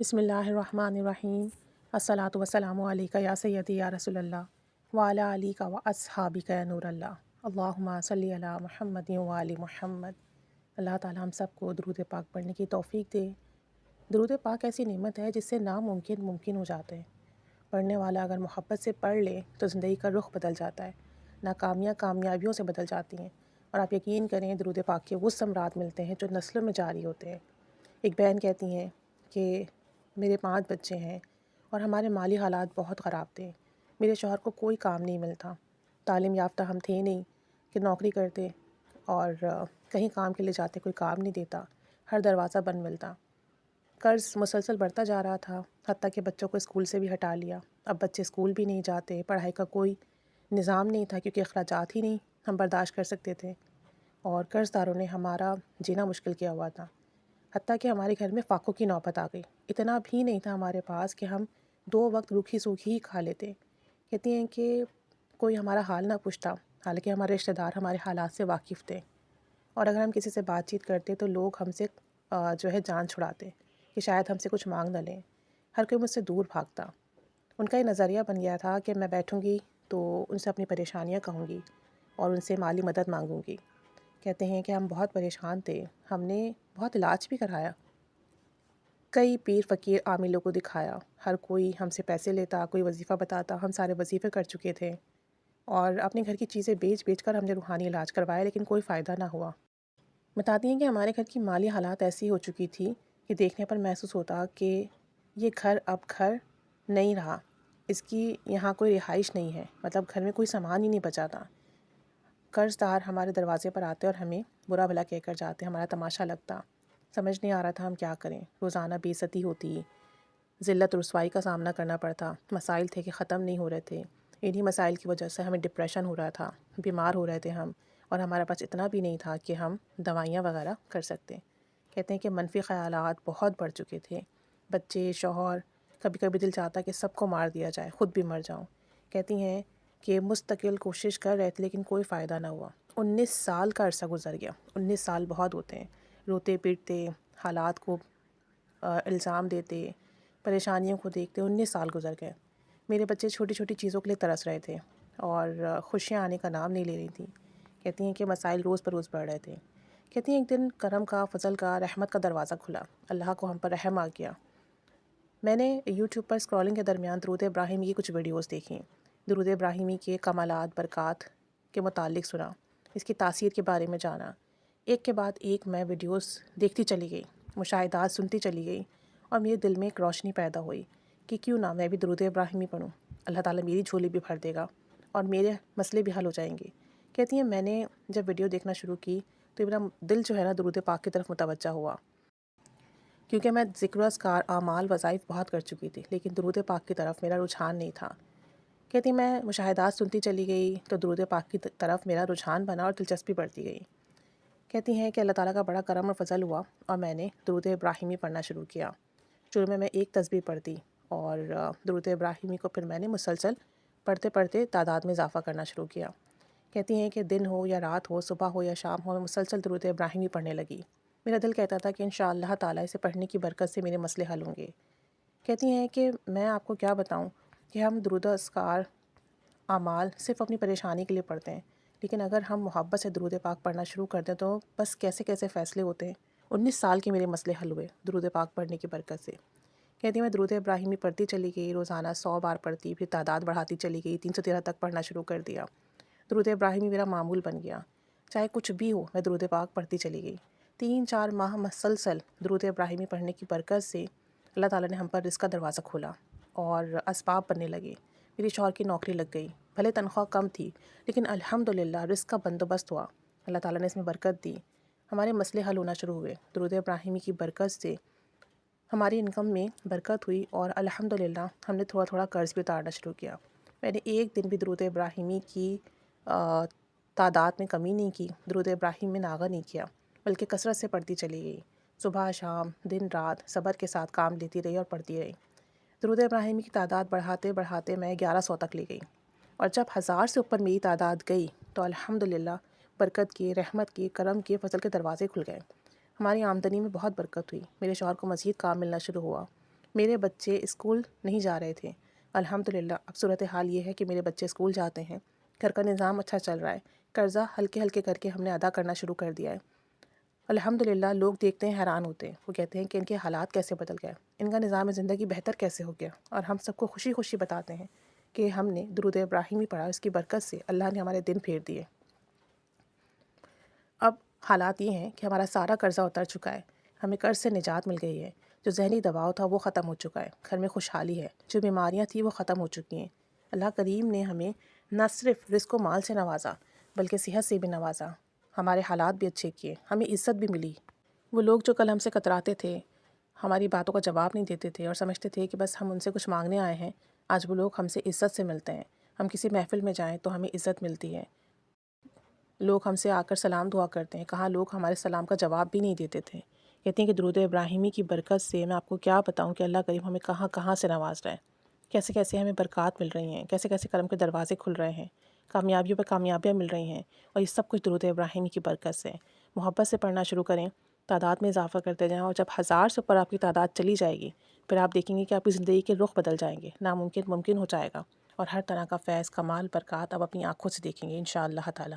بسم اللہ الرحمن الرحیم۔ الصلاۃ والسلام علیکہ یا سیدی یا رسول اللہ وعلی علیک و اصحابک یا نور اللہ، اللہم صلی علی محمد وعلی محمد۔ اللہ تعالیٰ ہم سب کو درود پاک پڑھنے کی توفیق دے۔ درود پاک ایسی نعمت ہے جس سے ناممکن ممکن ہو جاتے ہیں۔ پڑھنے والا اگر محبت سے پڑھ لے تو زندگی کا رخ بدل جاتا ہے، ناکامیاں کامیابیوں سے بدل جاتی ہیں، اور آپ یقین کریں درود پاک کے وہ ثمرات ملتے ہیں جو نسلوں میں جاری ہوتے ہیں۔ ایک بہن کہتی ہیں کہ میرے 5 بچے ہیں اور ہمارے مالی حالات بہت خراب تھے۔ میرے شوہر کو کوئی کام نہیں ملتا، تعلیم یافتہ ہم تھے نہیں کہ نوکری کرتے، اور کہیں کام کے لیے جاتے کوئی کام نہیں دیتا، ہر دروازہ بند ملتا۔ قرض مسلسل بڑھتا جا رہا تھا، حتیٰ کہ بچوں کو اسکول سے بھی ہٹا لیا۔ اب بچے اسکول بھی نہیں جاتے، پڑھائی کا کوئی نظام نہیں تھا کیونکہ اخراجات ہی نہیں ہم برداشت کر سکتے تھے، اور قرض داروں نے ہمارا جینا مشکل کیا ہوا تھا۔ حتیٰ کہ ہمارے گھر میں فاقوں کی نوبت آ گئی، اتنا بھی نہیں تھا ہمارے پاس کہ ہم 2 وقت روکھی سوکھی ہی کھا لیتے۔ کہتی ہیں کہ کوئی ہمارا حال نہ پوچھتا، حالانکہ ہمارے رشتہ دار ہمارے حالات سے واقف تھے، اور اگر ہم کسی سے بات چیت کرتے تو لوگ ہم سے جو ہے جان چھڑاتے کہ شاید ہم سے کچھ مانگ نہ لیں۔ ہر کوئی مجھ سے دور بھاگتا۔ ان کا یہ نظریہ بن گیا تھا کہ میں بیٹھوں گی تو ان سے اپنی پریشانیاں کہوں گی اور ان سے مالی مدد مانگوں گی۔ کہتے ہیں کہ ہم بہت پریشان تھے، ہم نے بہت علاج بھی کرایا، کئی پیر فقیر عاملوں کو دکھایا، ہر کوئی ہم سے پیسے لیتا، کوئی وظیفہ بتاتا، ہم سارے وظیفے کر چکے تھے، اور اپنے گھر کی چیزیں بیچ بیچ کر ہم نے روحانی علاج کروایا، لیکن کوئی فائدہ نہ ہوا۔ بتاتی ہیں کہ ہمارے گھر کی مالی حالات ایسی ہو چکی تھی کہ دیکھنے پر محسوس ہوتا کہ یہ گھر اب گھر نہیں رہا، اس کی یہاں کوئی رہائش نہیں ہے، مطلب گھر میں کوئی سامان ہی نہیں بچا تھا۔ قرض دار ہمارے دروازے پر آتے اور ہمیں برا بھلا کہہ کر جاتے، ہمارا تماشا لگتا، سمجھ نہیں آ رہا تھا ہم کیا کریں۔ روزانہ بے عزتی ہوتی، ذلت رسوائی کا سامنا کرنا پڑتا، مسائل تھے کہ ختم نہیں ہو رہے تھے، انہی مسائل کی وجہ سے ہمیں ڈپریشن ہو رہا تھا، بیمار ہو رہے تھے ہم، اور ہمارے پاس اتنا بھی نہیں تھا کہ ہم دوائیاں وغیرہ کر سکتے۔ کہتے ہیں کہ منفی خیالات بہت بڑھ چکے تھے، بچے، شوہر، کبھی کبھی دل چاہتا کہ سب کو مار دیا جائے، خود بھی مر جاؤں۔ کہتی ہیں کہ مستقل کوشش کر رہے تھے لیکن کوئی فائدہ نہ ہوا۔ 19 سال کا عرصہ گزر گیا۔ 19 سال بہت ہوتے ہیں، روتے پیٹتے، حالات کو الزام دیتے، پریشانیوں کو دیکھتے 19 سال گزر گئے۔ میرے بچے چھوٹی چھوٹی چیزوں کے لیے ترس رہے تھے اور خوشیاں آنے کا نام نہیں لے رہی تھیں۔ کہتی ہیں کہ مسائل روز پر روز بڑھ رہے تھے۔ کہتی ہیں ایک دن کرم کا، فضل کا، رحمت کا دروازہ کھلا، اللہ کو ہم پر رحم آ گیا۔ میں نے یوٹیوب پر اسکرولنگ کے درمیان درود ابراہیمی کی کچھ ویڈیوز دیکھیں، درود ابراہیمی کے کمالات، برکات کے متعلق سنا، اس کی تاثیر کے بارے میں جانا۔ ایک کے بعد ایک میں ویڈیوز دیکھتی چلی گئی، مشاہدات سنتی چلی گئی، اور میرے دل میں ایک روشنی پیدا ہوئی کہ کیوں نہ میں بھی درود ابراہیمی پڑھوں، اللہ تعالیٰ میری جھولی بھی بھر دے گا اور میرے مسئلے بھی حل ہو جائیں گے۔ کہتی ہیں میں نے جب ویڈیو دیکھنا شروع کی تو میرا دل جو ہے نا درود پاک کی طرف متوجہ ہوا، کیونکہ میں ذکر و اذکار، اعمال، وظائف بہت کر چکی تھی، لیکن درود پاک کی طرف میرا رجحان نہیں تھا۔ کہتی میں مشاہدات سنتی چلی گئی تو درود پاک کی طرف میرا رجحان بنا اور دلچسپی بڑھتی گئی۔ کہتی ہیں کہ اللہ تعالیٰ کا بڑا کرم اور فضل ہوا اور میں نے درود ابراہیمی پڑھنا شروع کیا۔ شروع میں ایک تسبیح پڑھتی، اور درود ابراہیمی کو پھر میں نے مسلسل پڑھتے پڑھتے تعداد میں اضافہ کرنا شروع کیا۔ کہتی ہیں کہ دن ہو یا رات ہو، صبح ہو یا شام ہو، میں مسلسل درود ابراہیمی پڑھنے لگی۔ میرا دل کہتا تھا کہ انشاءاللہ اللہ تعالیٰ اسے پڑھنے کی برکت سے میرے مسئلے حل ہوں گے۔ کہتی ہیں کہ میں آپ کو کیا بتاؤں کہ ہم درود و اذکار، اعمال صرف اپنی پریشانی کے لیے پڑھتے ہیں، لیکن اگر ہم محبت سے درود پاک پڑھنا شروع کر دیں تو بس کیسے کیسے فیصلے ہوتے ہیں۔ 19 سال کے میرے مسئلے حل ہوئے درود پاک پڑھنے کی برکت سے۔ کہتی میں درود ابراہیمی پڑھتی چلی گئی، روزانہ 100 بار پڑھتی، پھر تعداد بڑھاتی چلی گئی، 313 تک پڑھنا شروع کر دیا۔ درود ابراہیمی میرا معمول بن گیا، چاہے کچھ بھی ہو میں درود پاک پڑھتی چلی گئی۔ 3-4 ماہ مسلسل درود ابراہیمی پڑھنے کی برکت سے اللہ تعالیٰ نے ہم پر رزق کا دروازہ کھولا اور اسباب بننے لگے۔ میری شوہر کی نوکری لگ گئی، بھلے تنخواہ کم تھی لیکن الحمدللہ رزق کا بندوبست ہوا، اللہ تعالیٰ نے اس میں برکت دی، ہمارے مسئلے حل ہونا شروع ہوئے۔ درود ابراہیمی کی برکت سے ہماری انکم میں برکت ہوئی، اور الحمدللہ ہم نے تھوڑا تھوڑا قرض بھی اتارنا شروع کیا۔ میں نے ایک دن بھی درود ابراہیمی کی تعداد میں کمی نہیں کی، درود ابراہیم میں ناغہ نہیں کیا، بلکہ کثرت سے پڑھتی چلی گئی، صبح شام، دن رات صبر کے ساتھ کام لیتی رہی اور پڑھتی رہی۔ درود ابراہیمی کی تعداد بڑھاتے بڑھاتے میں 1100 تک لے گئی، اور جب 1000 سے اوپر میری تعداد گئی تو الحمدللہ برکت کی، رحمت کی، کرم کی، فضل کے دروازے کھل گئے، ہماری آمدنی میں بہت برکت ہوئی، میرے شوہر کو مزید کام ملنا شروع ہوا، میرے بچے اسکول نہیں جا رہے تھے، الحمدللہ اب صورتحال یہ ہے کہ میرے بچے اسکول جاتے ہیں، گھر کا نظام اچھا چل رہا ہے، قرضہ ہلکے ہلکے کر کے ہم نے ادا کرنا شروع کر دیا ہے۔ الحمدللہ لوگ دیکھتے ہیں، حیران ہوتے ہیں، وہ کہتے ہیں کہ ان کے حالات کیسے بدل گئے، ان کا نظام زندگی بہتر کیسے ہو گیا، اور ہم سب کو خوشی خوشی بتاتے ہیں کہ ہم نے درود ابراہیمی پڑھا، اس کی برکت سے اللہ نے ہمارے دن پھیر دیے۔ اب حالات یہ ہیں کہ ہمارا سارا قرضہ اتر چکا ہے، ہمیں قرض سے نجات مل گئی ہے، جو ذہنی دباؤ تھا وہ ختم ہو چکا ہے، گھر میں خوشحالی ہے، جو بیماریاں تھیں وہ ختم ہو چکی ہیں۔ اللہ کریم نے ہمیں نہ صرف رزق و مال سے نوازا بلکہ صحت سے بھی نوازا، ہمارے حالات بھی اچھے کیے، ہمیں عزت بھی ملی۔ وہ لوگ جو کل ہم سے کتراتے تھے، ہماری باتوں کا جواب نہیں دیتے تھے اور سمجھتے تھے کہ بس ہم ان سے کچھ مانگنے آئے ہیں، آج وہ لوگ ہم سے عزت سے ملتے ہیں۔ ہم کسی محفل میں جائیں تو ہمیں عزت ملتی ہے، لوگ ہم سے آ کر سلام دعا کرتے ہیں، کہاں لوگ ہمارے سلام کا جواب بھی نہیں دیتے تھے۔ کہتے ہیں کہ درود ابراہیمی کی برکت سے میں آپ کو کیا بتاؤں کہ اللہ کریم ہمیں کہاں کہاں سے نواز رہا ہے، کیسے کیسے ہمیں برکات مل رہی ہیں، کیسے کیسے کرم کے دروازے کھل رہے ہیں، کامیابیوں پہ کامیابیاں مل رہی ہیں، اور یہ سب کچھ درود ابراہیمی کی برکت سے۔ محبت سے پڑھنا شروع کریں، تعداد میں اضافہ کرتے جائیں، اور جب 1000 سے اوپر آپ کی تعداد چلی جائے گی، پھر آپ دیکھیں گے کہ آپ کی زندگی کے رخ بدل جائیں گے، ناممکن ممکن ہو جائے گا، اور ہر طرح کا فیض، کمال، برکات آپ اپنی آنکھوں سے دیکھیں گے انشاءاللہ تعالی۔